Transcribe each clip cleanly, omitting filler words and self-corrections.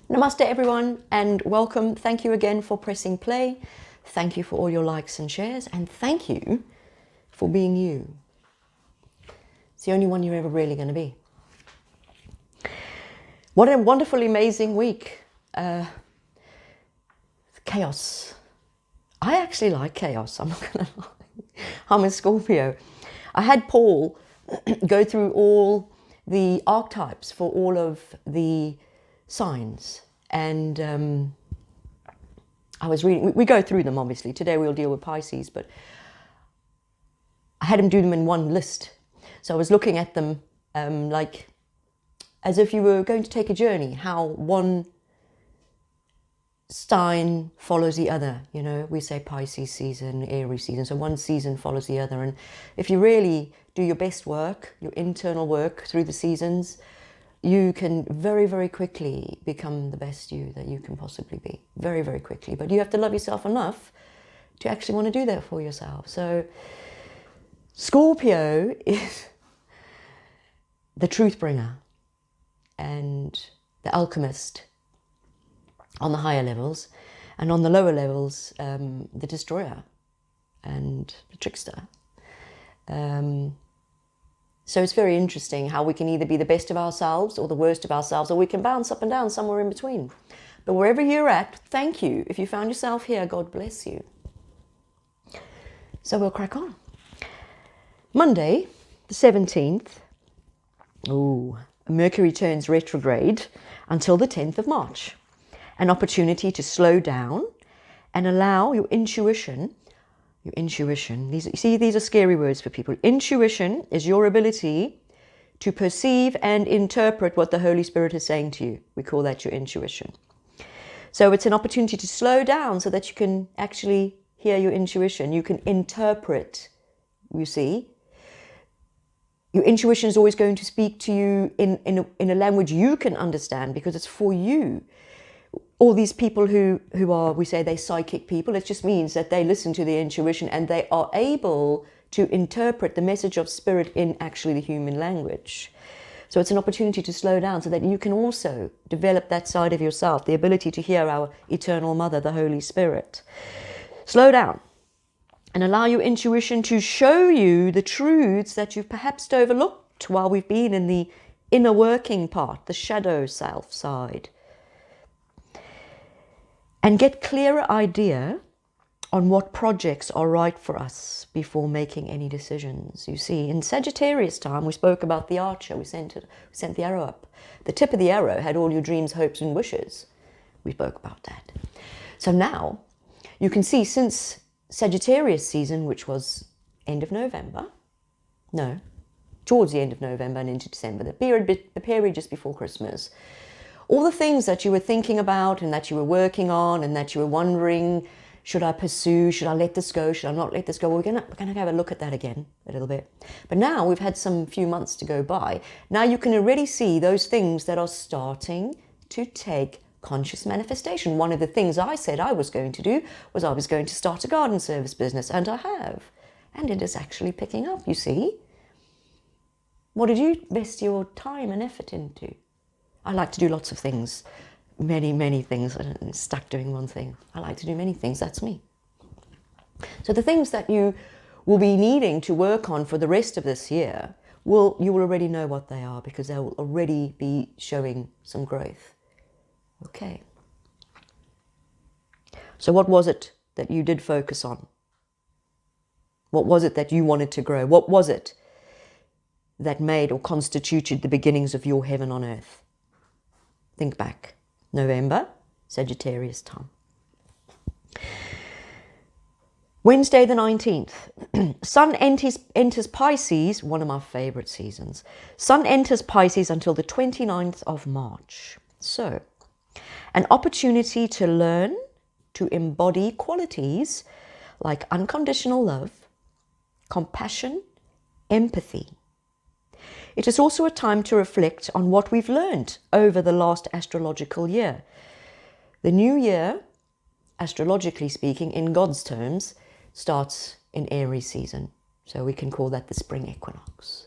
Namaste everyone and welcome. Thank you again for pressing play. Thank you for all your likes and shares, and thank you for being you. It's the only one you're ever really going to be. What a wonderful, amazing week. Chaos. I actually like chaos, I'm not going to lie. I'm a Scorpio. I had Paul go through all the archetypes for all of the signs, and I was reading, we go through them obviously. Today we'll deal with Pisces, but I had him do them in one list. So I was looking at them like as if you were going to take a journey, how one sign follows the other. You know, we say Pisces season, Aries season, so one season follows the other. And if you really do your best work, your internal work through the seasons, you can very, very quickly become the best you that you can possibly be. Very, very quickly. But you have to love yourself enough to actually want to do that for yourself. So Scorpio is the truth bringer and the alchemist on the higher levels, and on the lower levels, the destroyer and the trickster. So it's very interesting how we can either be the best of ourselves or the worst of ourselves, or we can bounce up and down somewhere in between. But wherever you're at, thank you. If you found yourself here, God bless you. So we'll crack on. Monday, the 17th, Mercury turns retrograde until the 10th of March. An opportunity to slow down and allow your intuition, these are scary words for people. Intuition is your ability to perceive and interpret what the Holy Spirit is saying to you. We call that your intuition. So it's an opportunity to slow down so that you can actually hear your intuition. You can interpret, you see. Your intuition is always going to speak to you in a language you can understand, because it's for you. All these people who are, we say they're psychic people, it just means that they listen to their intuition and they are able to interpret the message of spirit in actually the human language. So it's an opportunity to slow down so that you can also develop that side of yourself, the ability to hear our eternal mother, the Holy Spirit. Slow down and allow your intuition to show you the truths that you've perhaps overlooked while we've been in the inner working part, the shadow self side. And get clearer idea on what projects are right for us before making any decisions. You see, in Sagittarius time, we spoke about the archer. We sent the arrow up. The tip of the arrow had all your dreams, hopes, and wishes. We spoke about that. So now you can see, since Sagittarius season, which was end of November, towards the end of November and into December, the period just before Christmas, all the things that you were thinking about and that you were working on and that you were wondering, should I pursue, should I let this go, should I not let this go? Well, we're going to have a look at that again a little bit. But now we've had some few months to go by. Now you can already see those things that are starting to take conscious manifestation. One of the things I said I was going to do was I was going to start a garden service business, and I have. And it is actually picking up, you see. What did you invest your time and effort into? I like to do lots of things, many, many things. I'm stuck doing one thing. I like to do many things, that's me. So the things that you will be needing to work on for the rest of this year, you will already know what they are, because they will already be showing some growth. Okay. So what was it that you did focus on? What was it that you wanted to grow? What was it that made or constituted the beginnings of your heaven on earth? Think back. November, Sagittarius time. Wednesday the 19th. Sun enters Pisces, one of my favorite seasons. Sun enters Pisces until the 29th of March. So, an opportunity to learn to embody qualities like unconditional love, compassion, empathy. It is also a time to reflect on what we've learned over the last astrological year. The new year, astrologically speaking, in God's terms, starts in Aries season. So we can call that the spring equinox.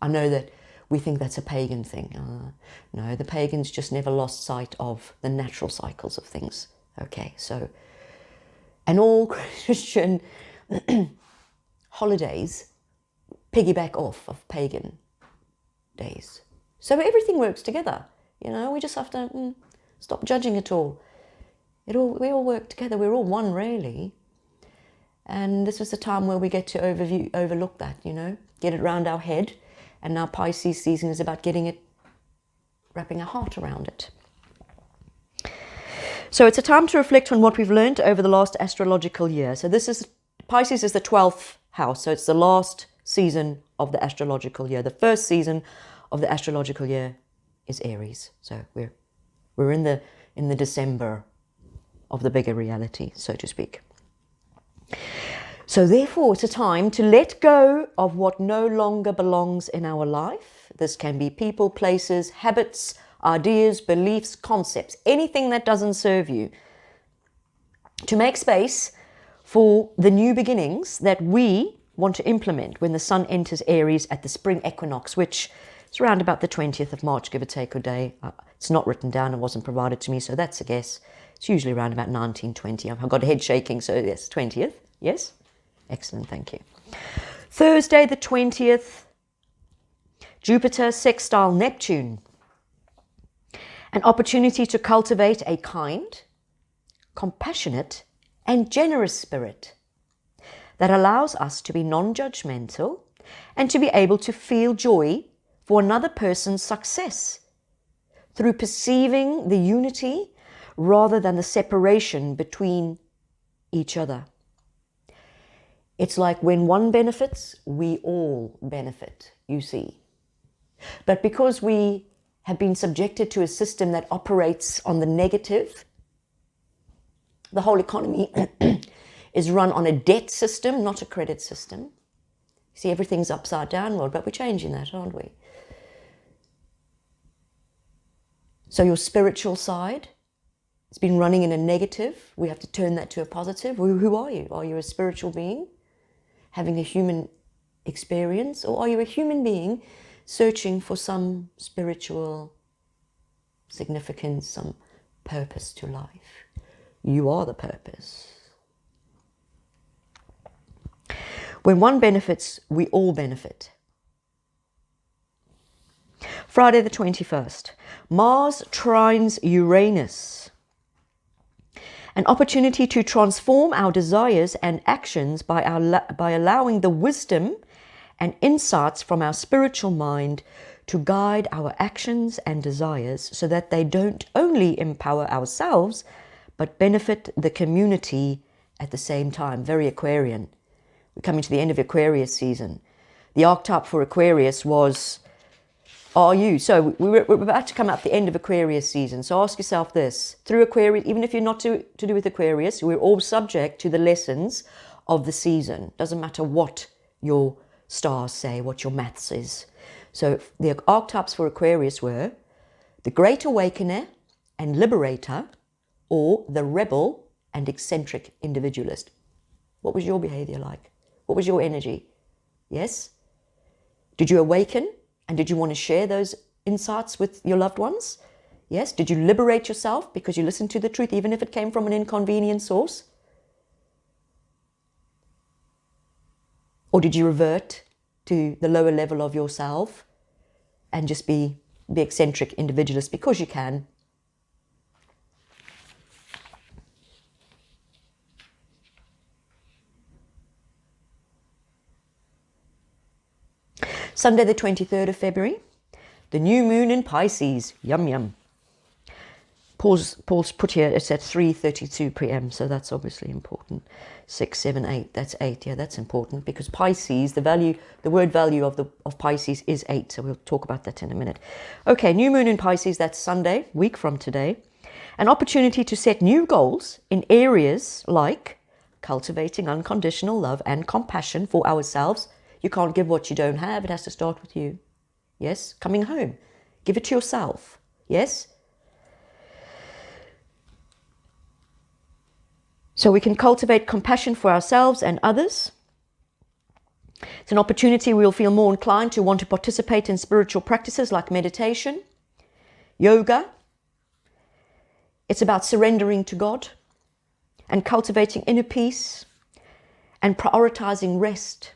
I know that we think that's a pagan thing. No, the pagans just never lost sight of the natural cycles of things. Okay, so, and all Christian holidays piggyback off of pagan days. So everything works together. You know, we just have to stop judging it all. We all work together. We're all one, really. And this was the time where we get to overlook that, you know, get it around our head. And now Pisces season is about wrapping our heart around it. So it's a time to reflect on what we've learned over the last astrological year. So Pisces is the 12th house. So it's the last season of the astrological year. The first season of the astrological year is Aries. So we're in the December of the bigger reality, so to speak. So therefore, it's a time to let go of what no longer belongs in our life. This can be people, places, habits, ideas, beliefs, concepts, anything that doesn't serve you. To make space for the new beginnings that we want to implement when the sun enters Aries at the spring equinox, which is around about the 20th of March, give or take a day. It's not written down, it wasn't provided to me, so that's a guess. It's usually around about 1920. I've got a head shaking, so yes, 20th. Yes? Excellent, thank you. Thursday the 20th, Jupiter sextile Neptune. An opportunity to cultivate a kind, compassionate, and generous spirit that allows us to be non-judgmental and to be able to feel joy for another person's success through perceiving the unity rather than the separation between each other. It's like when one benefits, we all benefit, you see. But because we have been subjected to a system that operates on the negative, the whole economy is run on a debt system, not a credit system. See, everything's upside down, world, but we're changing that, aren't we? So your spiritual side, it's been running in a negative. We have to turn that to a positive. Who are you? Are you a spiritual being having a human experience, or are you a human being searching for some spiritual significance, some purpose to life? You are the purpose. When one benefits, we all benefit. Friday the 21st, Mars trines Uranus. An opportunity to transform our desires and actions by allowing the wisdom and insights from our spiritual mind to guide our actions and desires so that they don't only empower ourselves, but benefit the community at the same time. Very Aquarian. We're coming to the end of Aquarius season. The archetype for Aquarius was, are you? So we're about to come up the end of Aquarius season. So ask yourself this. Through Aquarius, even if you're not to do with Aquarius, we're all subject to the lessons of the season. Doesn't matter what your stars say, what your maths is. So the archetypes for Aquarius were the Great Awakener and Liberator, or the Rebel and Eccentric Individualist. What was your behavior like? What was your energy? Yes? Did you awaken? And did you want to share those insights with your loved ones? Yes? Did you liberate yourself because you listened to the truth, even if it came from an inconvenient source? Or did you revert to the lower level of yourself and just be the eccentric individualist because you can? Sunday the 23rd of February, the new moon in Pisces. Yum, yum. Paul's put here, it's at 3:32 p.m, so that's obviously important. 6, 7, 8, that's 8. Yeah, that's important because Pisces, the word value of Pisces is 8, so we'll talk about that in a minute. Okay, new moon in Pisces, that's Sunday, week from today. An opportunity to set new goals in areas like cultivating unconditional love and compassion for ourselves. You can't give what you don't have. It has to start with you. Yes? Coming home. Give it to yourself. Yes? So we can cultivate compassion for ourselves and others. It's an opportunity we'll feel more inclined to want to participate in spiritual practices like meditation, yoga. It's about surrendering to God and cultivating inner peace and prioritizing rest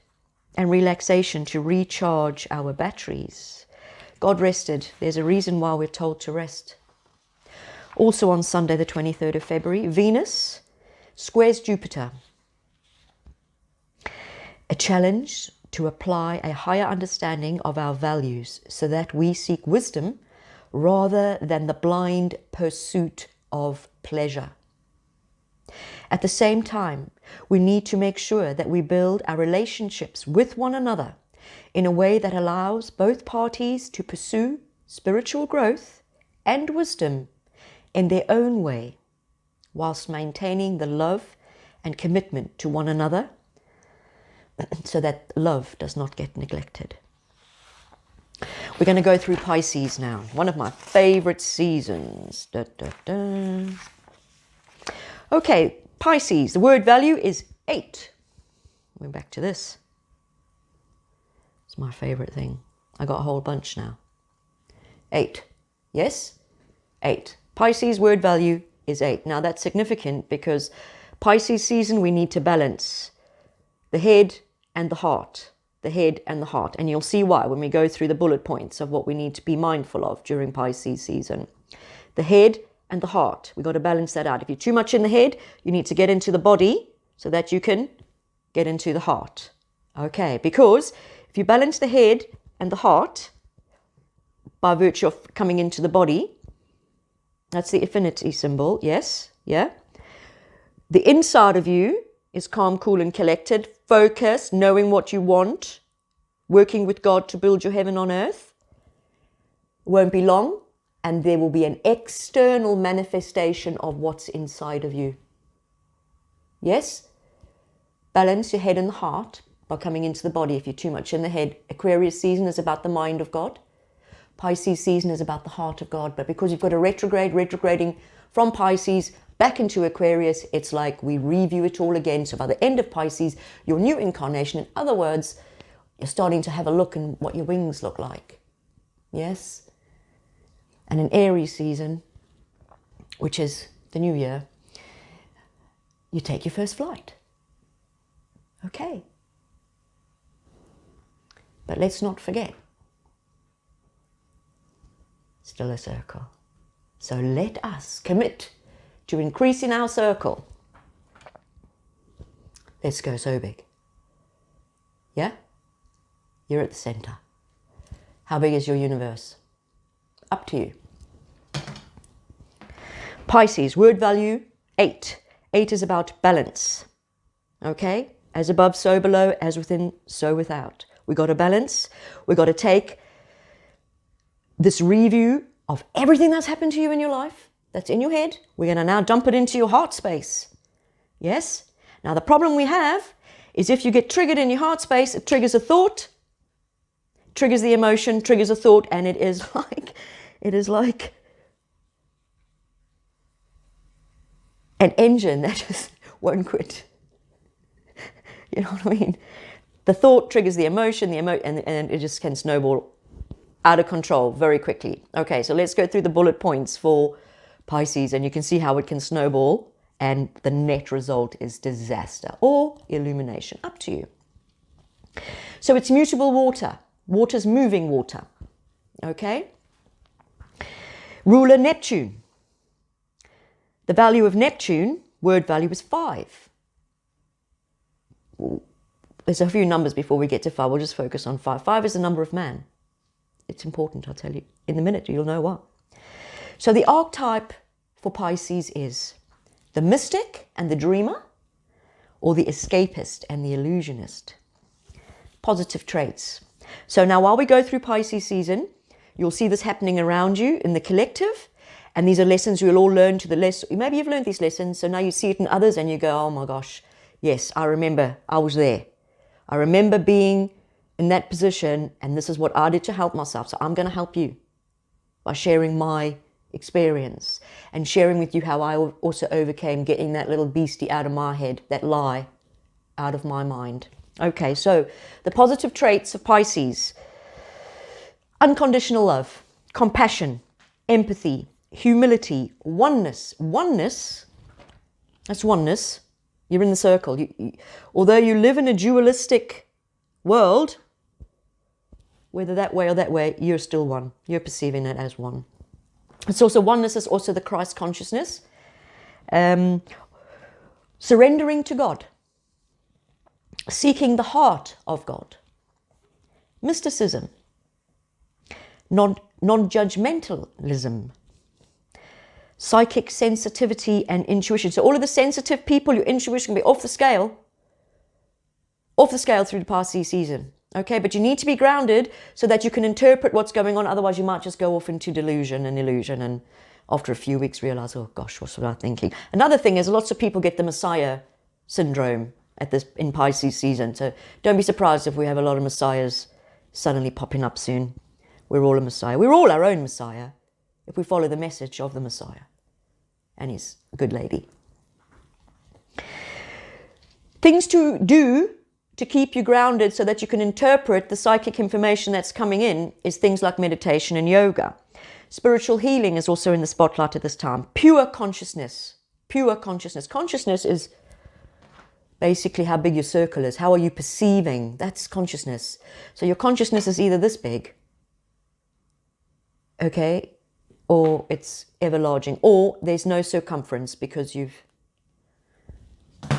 and relaxation to recharge our batteries. God rested. There's a reason why we're told to rest. Also on Sunday, the 23rd of February, Venus squares Jupiter. A challenge to apply a higher understanding of our values so that we seek wisdom rather than the blind pursuit of pleasure. At the same time, we need to make sure that we build our relationships with one another in a way that allows both parties to pursue spiritual growth and wisdom in their own way, whilst maintaining the love and commitment to one another so that love does not get neglected. We're going to go through Pisces now, one of my favorite seasons. Okay, Pisces, the word value is 8. We're back to this. It's my favorite thing. I got a whole bunch now. 8. Yes? 8. Pisces word value is 8. Now that's significant because Pisces season we need to balance the head and the heart. The head and the heart. And you'll see why when we go through the bullet points of what we need to be mindful of during Pisces season. The head and the heart. We've got to balance that out. If you're too much in the head, you need to get into the body so that you can get into the heart. Okay, because if you balance the head and the heart by virtue of coming into the body, that's the affinity symbol, yes, yeah. The inside of you is calm, cool and collected, focused, knowing what you want, working with God to build your heaven on earth. It won't be long and there will be an external manifestation of what's inside of you. Yes? Balance your head and the heart by coming into the body. If you're too much in the head, Aquarius season is about the mind of God. Pisces season is about the heart of God. But because you've got a retrograding from Pisces back into Aquarius, it's like we review it all again. So by the end of Pisces, your new incarnation, in other words, you're starting to have a look at what your wings look like. Yes? And in Aries season, which is the new year, you take your first flight. Okay. But let's not forget, still a circle. So let us commit to increasing our circle. Let's go so big. Yeah? You're at the center. How big is your universe? Up to you. Pisces, word value 8. 8 is about balance. Okay? As above, so below, as within, so without. We got to balance. We got to take this review of everything that's happened to you in your life, that's in your head. We're going to now dump it into your heart space. Yes? Now the problem we have is if you get triggered in your heart space, it triggers a thought, triggers the emotion, triggers a thought, and it is like an engine that just won't quit. You know what I mean? The thought triggers the emotion, and it just can snowball out of control very quickly. Okay, so let's go through the bullet points for Pisces, and you can see how it can snowball, and the net result is disaster or illumination. Up to you. So it's mutable water. Water's moving water. Okay? Ruler Neptune. The value of Neptune, word value, is 5. There's a few numbers before we get to 5. We'll just focus on 5. 5 is the number of man. It's important, I'll tell you. In a minute, you'll know why. So the archetype for Pisces is the mystic and the dreamer, or the escapist and the illusionist. Positive traits. So now while we go through Pisces season, you'll see this happening around you in the collective. And these are lessons you'll all learn to the lesson. Maybe you've learned these lessons, so now you see it in others and you go, oh my gosh, yes, I remember, I was there. I remember being in that position, and this is what I did to help myself. So I'm going to help you by sharing my experience and sharing with you how I also overcame getting that little beastie out of my head, that lie out of my mind. Okay, so the positive traits of Pisces: unconditional love, compassion, empathy, humility, oneness. Oneness, that's oneness. You're in the circle. Although you live in a dualistic world, whether that way or that way, you're still one. You're perceiving it as one. It's also oneness is also the Christ consciousness. Surrendering to God. Seeking the heart of God. Mysticism. Non-judgmentalism. Psychic sensitivity and intuition. So all of the sensitive people, your intuition can be off the scale through the Pisces season. Okay, but you need to be grounded so that you can interpret what's going on. Otherwise, you might just go off into delusion and illusion, and after a few weeks realize, oh gosh, what was I thinking? Another thing is lots of people get the Messiah syndrome in Pisces season. So don't be surprised if we have a lot of Messiahs suddenly popping up soon. We're all a Messiah. We're all our own Messiah if we follow the message of the Messiah and his good lady. Things to do to keep you grounded so that you can interpret the psychic information that's coming in is things like meditation and yoga. Spiritual healing is also in the spotlight at this time. Pure consciousness. Pure consciousness. Consciousness is basically how big your circle is. How are you perceiving? That's consciousness. So your consciousness is either this big, okay, or it's ever-larging, or there's no circumference because you've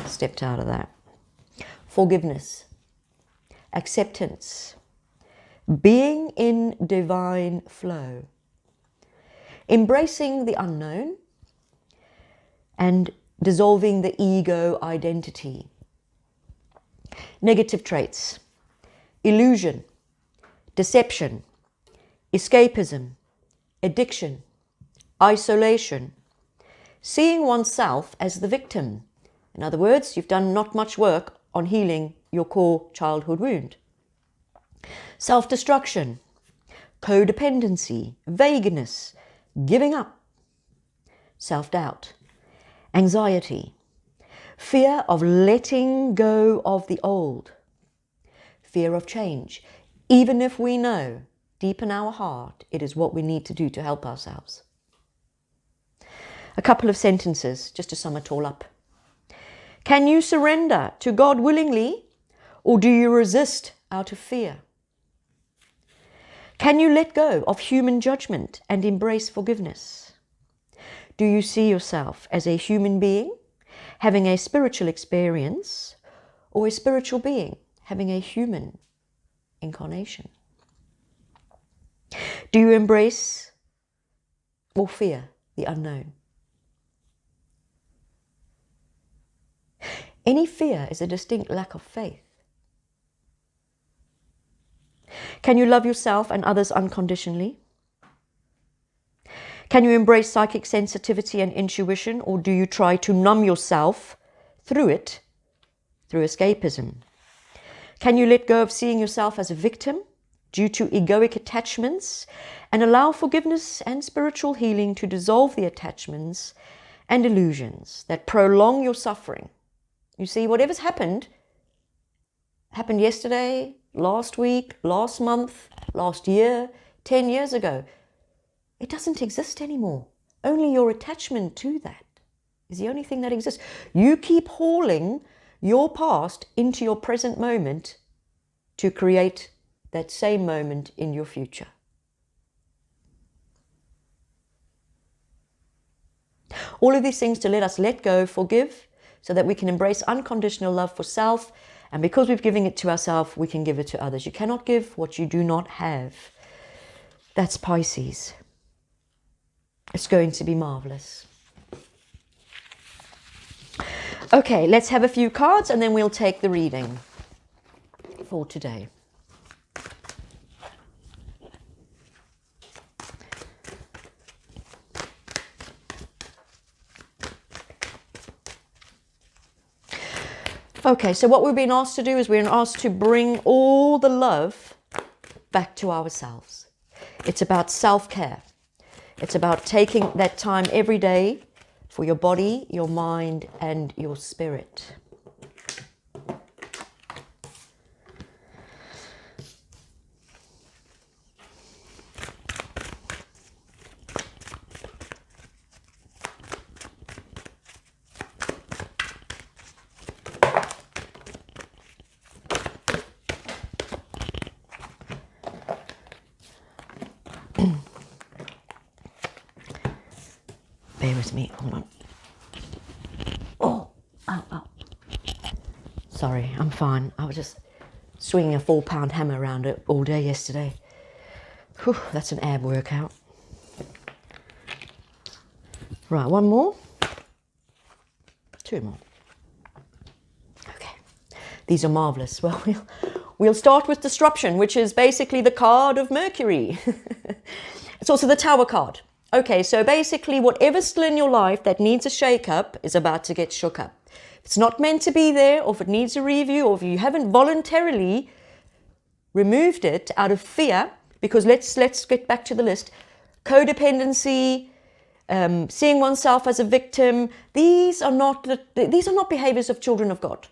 stepped out of that. Forgiveness, acceptance, being in divine flow, embracing the unknown, and dissolving the ego identity. Negative traits: illusion, deception, escapism, addiction, isolation, seeing oneself as the victim. In other words, you've done not much work on healing your core childhood wound. Self-destruction, codependency, vagueness, giving up, self-doubt, anxiety, fear of letting go of the old, fear of change, even if we know deep in our heart it is what we need to do to help ourselves. A couple of sentences just to sum it all up. Can you surrender to God willingly, or do you resist out of fear? Can you let go of human judgment and embrace forgiveness? Do you see yourself as a human being having a spiritual experience, or a spiritual being having a human incarnation? Do you embrace or fear the unknown? Any fear is a distinct lack of faith. Can you love yourself and others unconditionally? Can you embrace psychic sensitivity and intuition, or do you try to numb yourself through it, through escapism? Can you let go of seeing yourself as a victim due to egoic attachments and allow forgiveness and spiritual healing to dissolve the attachments and illusions that prolong your suffering? You see, whatever's happened yesterday, last week, last month, last year, 10 years ago, it doesn't exist anymore. Only your attachment to that is the only thing that exists. You keep hauling your past into your present moment to create that same moment in your future. All of these things to let us let go, forgive, so that we can embrace unconditional love for self. And because we've given it to ourselves, we can give it to others. You cannot give what you do not have. That's Pisces. It's going to be marvelous. Okay, let's have a few cards and then we'll take the reading for today. Okay, so what we're being asked to do is we're asked to bring all the love back to ourselves. It's about self-care. It's about taking that time every day for your body, your mind, and your spirit. bear with me. Hold on. Oh, ow, ow. Sorry, I'm fine. I was just swinging a 4-pound hammer around it all day yesterday. Whew, that's an ab workout. Right, one more. 2 more. Okay. These are marvelous. Well, we'll start with disruption, which is basically the card of Mercury. It's also the Tower card. Okay, so basically whatever's still in your life that needs a shake-up is about to get shook up. If it's not meant to be there, or if it needs a review, or if you haven't voluntarily removed it out of fear, because let's get back to the list. Codependency, seeing oneself as a victim, these are not behaviors of children of God.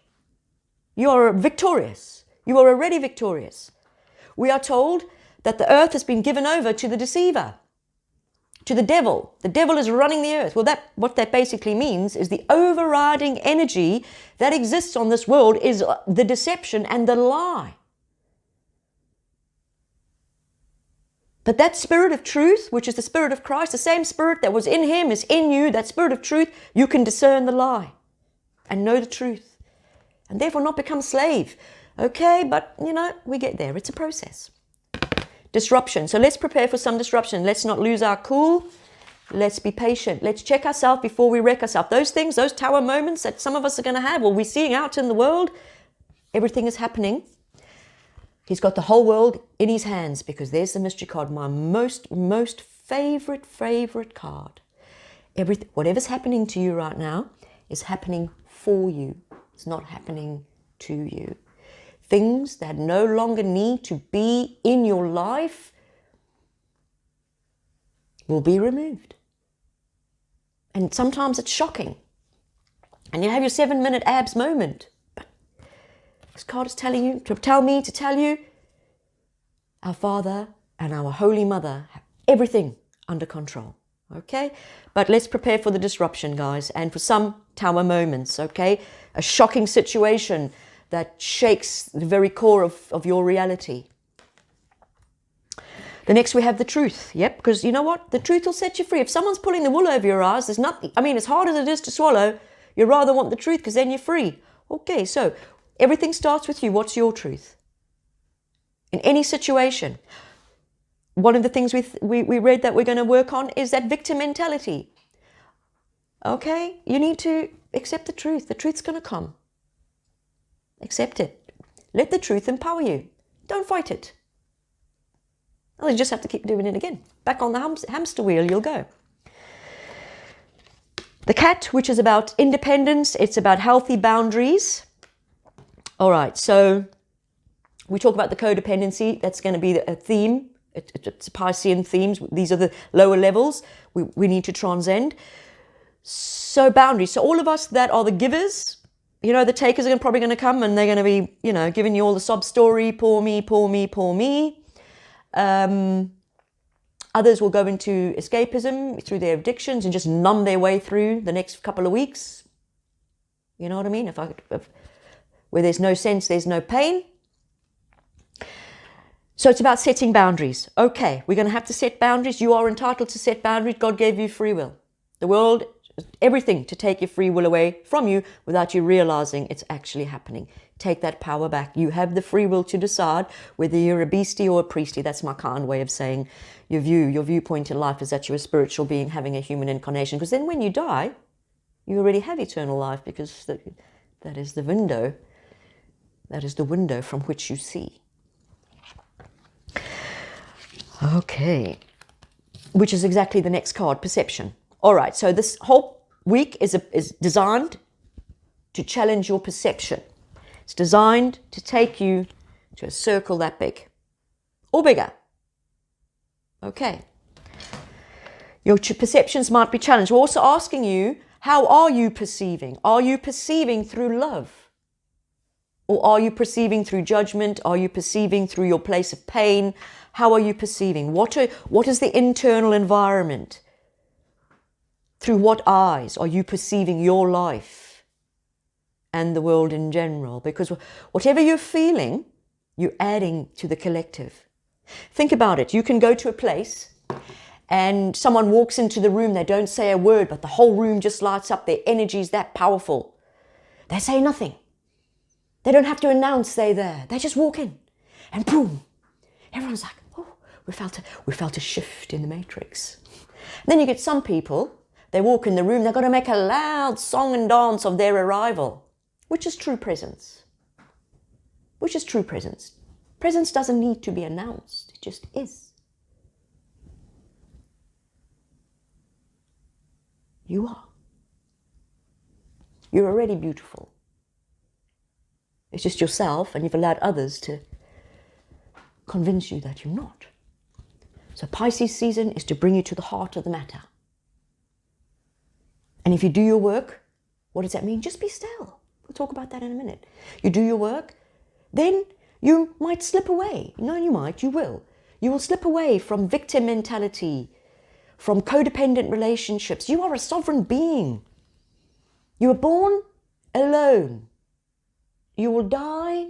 You are victorious. You are already victorious. We are told that the earth has been given over to the deceiver, to the devil. The devil is running the earth. Well, what that basically means is the overriding energy that exists on this world is the deception and the lie. But that spirit of truth, which is the spirit of Christ, the same spirit that was in him is in you, that spirit of truth, you can discern the lie and know the truth and therefore not become slave. Okay, but we get there. It's a process. Disruption. So let's prepare for some disruption. Let's not lose our cool. Let's be patient. Let's check ourselves before we wreck ourselves. Those things, those tower moments that some of us are going to have, well, we're seeing out in the world, everything is happening. He's got the whole world in his hands, because there's the mystery card, my most favorite card. Whatever's happening to you right now is happening for you. It's not happening to you. Things that no longer need to be in your life will be removed. And sometimes it's shocking. And you have your 7-minute abs moment. This card is telling you, to tell you, our Father and our Holy Mother have everything under control, okay? But let's prepare for the disruption, guys, and for some tower moments, okay? A shocking situation that shakes the very core of your reality. The next we have the truth, yep, because you know what? The truth will set you free. If someone's pulling the wool over your eyes, there's nothing, as hard as it is to swallow, you rather want the truth because then you're free. Okay, so everything starts with you. What's your truth? In any situation. One of the things we read that we're going to work on is that victim mentality. Okay? You need to accept the truth. The truth's going to come. Accept it. Let the truth empower you. Don't fight it. Well, you just have to keep doing it again. Back on the hamster wheel you'll go. The cat, which is about independence. It's about healthy boundaries. All right, so we talk about the codependency. That's going to be a theme. It's Piscean themes. These are the lower levels we need to transcend. So boundaries. So all of us that are the givers, the takers are probably going to come and they're going to be, giving you all the sob story, poor me, poor me, poor me. Others will go into escapism through their addictions and just numb their way through the next couple of weeks. You know what I mean? Where there's no sense, there's no pain. So it's about setting boundaries. Okay, we're going to have to set boundaries. You are entitled to set boundaries. God gave you free will. The world, everything to take your free will away from you without you realizing it's actually happening. Take that power back. You have the free will to decide whether you're a beastie or a priestie. That's my kind way of saying your viewpoint in life is that you're a spiritual being having a human incarnation. Because then when you die, you already have eternal life, because that is the window. That is the window from which you see. Okay. Which is exactly the next card, perception. All right, so this whole week is designed to challenge your perception. It's designed to take you to a circle that big or bigger. Okay. Your perceptions might be challenged. We're also asking you, how are you perceiving? Are you perceiving through love? Or are you perceiving through judgment? Are you perceiving through your place of pain? How are you perceiving? What is the internal environment? Through what eyes are you perceiving your life and the world in general? Because whatever you're feeling, you're adding to the collective. Think about it. You can go to a place and someone walks into the room, they don't say a word, but the whole room just lights up. Their energy is that powerful. They say nothing. They don't have to announce they're there. They just walk in, and boom, everyone's like, oh, we felt a shift in the matrix. And then you get some people, they walk in the room, they've got to make a loud song and dance of their arrival, which is true presence. Which is true presence. Presence doesn't need to be announced, it just is. You are. You're already beautiful. It's just yourself, and you've allowed others to convince you that you're not. So Pisces season is to bring you to the heart of the matter. And if you do your work, what does that mean? Just be still. We'll talk about that in a minute. You do your work, then you might slip away. No, you might, you will. You will slip away from victim mentality, from codependent relationships. You are a sovereign being. You were born alone. You will die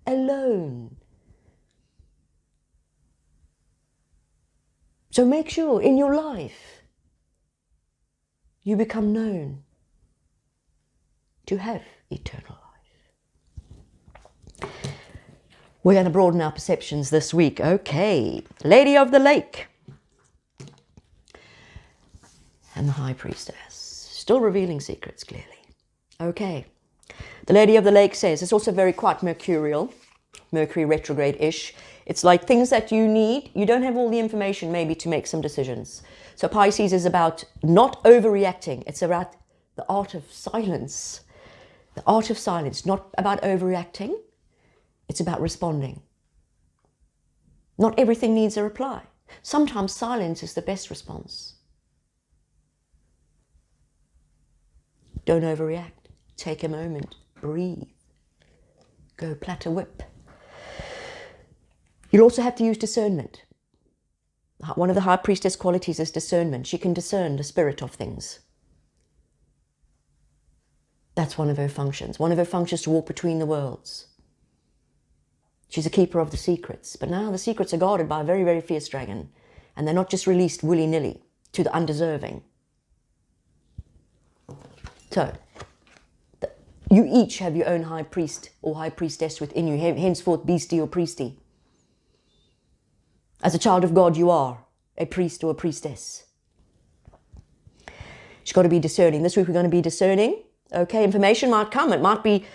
alone. So make sure in your life you become known to have eternal life. We're going to broaden our perceptions this week. Okay, Lady of the Lake and the High Priestess. Still revealing secrets, clearly. Okay, the Lady of the Lake says, it's also very quite mercurial, Mercury retrograde-ish. It's like things that you need. You don't have all the information maybe to make some decisions. So Pisces is about not overreacting. It's about the art of silence. The art of silence, not about overreacting. It's about responding. Not everything needs a reply. Sometimes silence is the best response. Don't overreact. Take a moment. Breathe. Go plait a whip. You'll also have to use discernment. One of the High Priestess qualities is discernment. She can discern the spirit of things. That's one of her functions. One of her functions is to walk between the worlds. She's a keeper of the secrets. But now the secrets are guarded by a very, very fierce dragon. And they're not just released willy-nilly to the undeserving. So, you each have your own high priest or high priestess within you, henceforth beastie or priestie. As a child of God, you are a priest or a priestess. She's got to be discerning. This week we're going to be discerning. Okay, information might come. It might be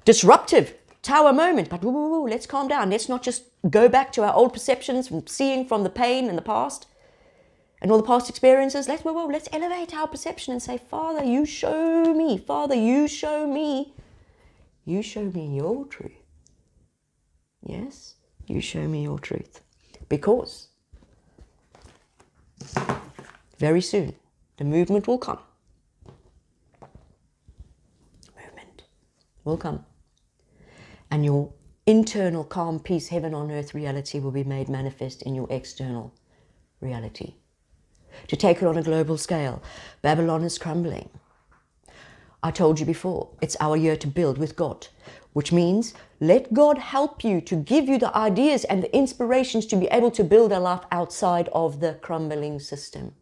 disruptive, tower moment, but let's calm down. Let's not just go back to our old perceptions from seeing from the pain in the past and all the past experiences. Let's elevate our perception and say, Father, you show me. Father, you show me. You show me your truth. Yes, you show me your truth. Because very soon the movement will come. Movement will come. And your internal calm, peace, heaven on earth reality will be made manifest in your external reality. To take it on a global scale, Babylon is crumbling. I told you before, it's our year to build with God, which means let God help you to give you the ideas and the inspirations to be able to build a life outside of the crumbling system.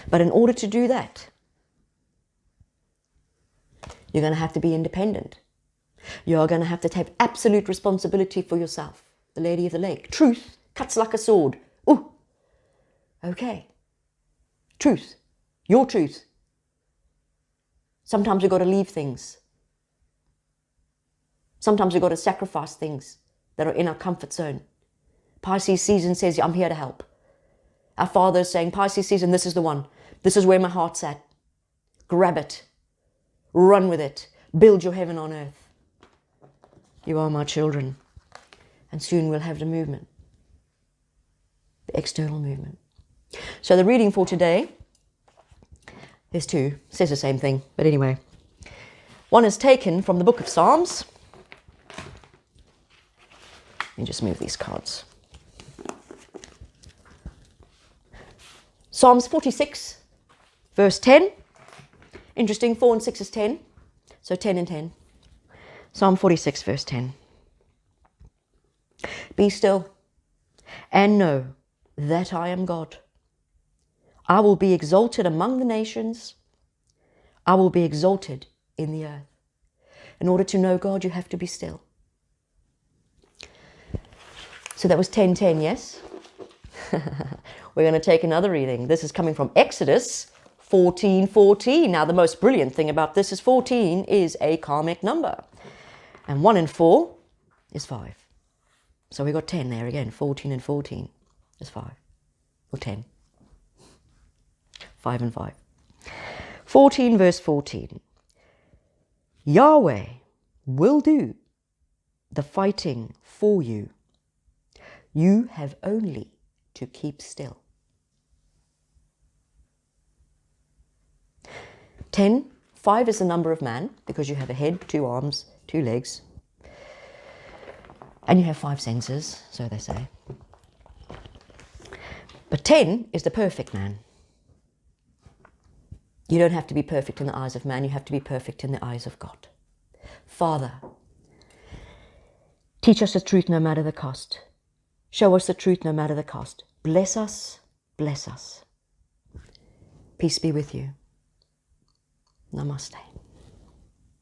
But in order to do that, you're going to have to be independent. You're going to have to take absolute responsibility for yourself. The Lady of the Lake. Truth cuts like a sword. Ooh. Okay. Truth. Your truth. Sometimes we've got to leave things. Sometimes we've got to sacrifice things that are in our comfort zone. Pisces season says, I'm here to help. Our Father is saying, Pisces season, this is the one. This is where my heart's at. Grab it. Run with it. Build your heaven on earth. You are my children. And soon we'll have the movement. The external movement. So the reading for today, there's two, says the same thing, but anyway. One is taken from the book of Psalms. Let me just move these cards. Psalms 46, verse 10. Interesting, 4 and 6 is 10. So 10 and 10. Psalm 46, verse 10. Be still and know that I am God. I will be exalted among the nations. I will be exalted in the earth. In order to know God, you have to be still. So that was 10:10, yes? We're going to take another reading. This is coming from Exodus 14:14. Now, the most brilliant thing about this is 14 is a karmic number. And 1 and 4 is 5. So we got 10 there again. 14 and 14 is 5. Or 10. 5 and 5. 14 verse 14. Yahweh will do the fighting for you. You have only to keep still. 10, 5 is the number of man, because you have a head, 2 arms, 2 legs, and you have 5 senses, so they say. But 10 is the perfect man. You don't have to be perfect in the eyes of man, you have to be perfect in the eyes of God. Father, teach us the truth no matter the cost. Show us the truth no matter the cost. Bless us, bless us. Peace be with you. Namaste.